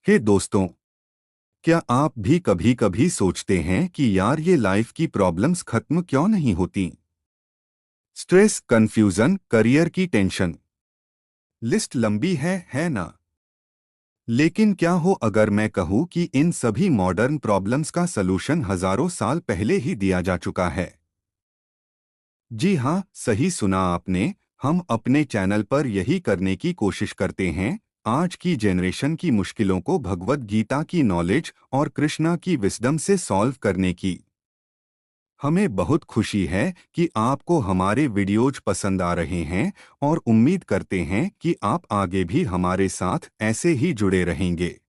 हे दोस्तों, क्या आप भी कभी कभी सोचते हैं कि यार ये लाइफ की प्रॉब्लम्स खत्म क्यों नहीं होती? स्ट्रेस, कंफ्यूजन, करियर की टेंशन, लिस्ट लंबी है ना? लेकिन क्या हो अगर मैं कहूँ कि इन सभी मॉडर्न प्रॉब्लम्स का सलूशन हजारों साल पहले ही दिया जा चुका है? जी हाँ, सही सुना आपने। हम अपने चैनल पर यही करने की कोशिश करते हैं, आज की जनरेशन की मुश्किलों को भगवद गीता की नॉलेज और कृष्णा की विजडम से सॉल्व करने की। हमें बहुत खुशी है कि आपको हमारे वीडियोज पसंद आ रहे हैं और उम्मीद करते हैं कि आप आगे भी हमारे साथ ऐसे ही जुड़े रहेंगे।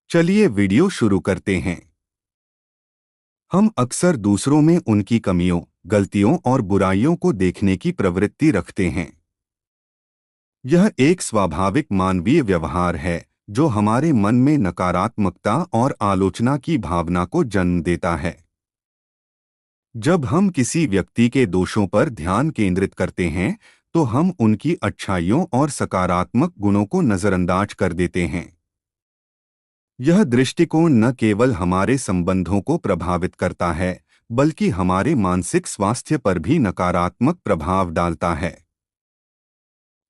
चलिए वीडियो शुरू करते हैं। हम अक्सर दूसरों में उनकी कमियों, गलतियों और बुराइयों को देखने की प्रवृत्ति रखते हैं। यह एक स्वाभाविक मानवीय व्यवहार है जो हमारे मन में नकारात्मकता और आलोचना की भावना को जन्म देता है। जब हम किसी व्यक्ति के दोषों पर ध्यान केंद्रित करते हैं, तो हम उनकी अच्छाइयों और सकारात्मक गुणों को नजरअंदाज कर देते हैं। यह दृष्टिकोण न केवल हमारे संबंधों को प्रभावित करता है, बल्कि हमारे मानसिक स्वास्थ्य पर भी नकारात्मक प्रभाव डालता है।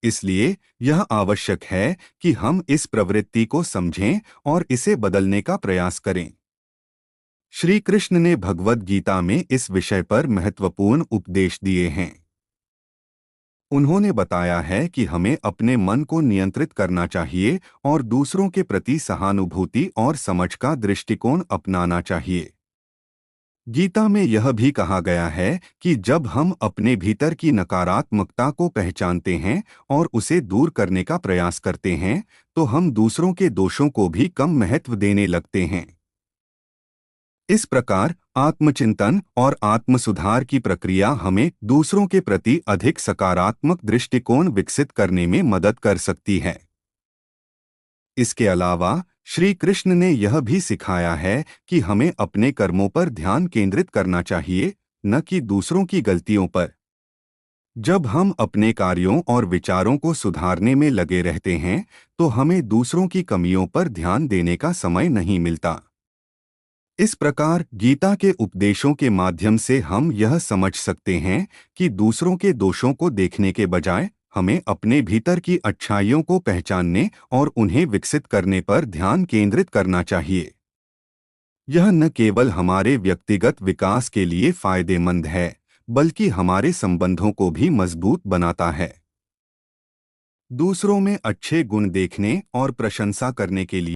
इसलिए यह आवश्यक है कि हम इस प्रवृत्ति को समझें और इसे बदलने का प्रयास करें। श्री कृष्ण ने भगवद गीता में इस विषय पर महत्वपूर्ण उपदेश दिए हैं। उन्होंने बताया है कि हमें अपने मन को नियंत्रित करना चाहिए और दूसरों के प्रति सहानुभूति और समझ का दृष्टिकोण अपनाना चाहिए। गीता में यह भी कहा गया है कि जब हम अपने भीतर की नकारात्मकता को पहचानते हैं और उसे दूर करने का प्रयास करते हैं, तो हम दूसरों के दोषों को भी कम महत्व देने लगते हैं। इस प्रकार आत्मचिंतन और आत्मसुधार की प्रक्रिया हमें दूसरों के प्रति अधिक सकारात्मक दृष्टिकोण विकसित करने में मदद कर सकती है। इसके अलावा श्री कृष्ण ने यह भी सिखाया है कि हमें अपने कर्मों पर ध्यान केंद्रित करना चाहिए, न कि दूसरों की गलतियों पर। जब हम अपने कार्यों और विचारों को सुधारने में लगे रहते हैं, तो हमें दूसरों की कमियों पर ध्यान देने का समय नहीं मिलता। इस प्रकार गीता के उपदेशों के माध्यम से हम यह समझ सकते हैं कि दूसरों के दोषों को देखने के बजाय हमें अपने भीतर की अच्छाइयों को पहचानने और उन्हें विकसित करने पर ध्यान केंद्रित करना चाहिए। यह न केवल हमारे व्यक्तिगत विकास के लिए फायदेमंद है, बल्कि हमारे संबंधों को भी मजबूत बनाता है। दूसरों में अच्छे गुण देखने और प्रशंसा करने के लिए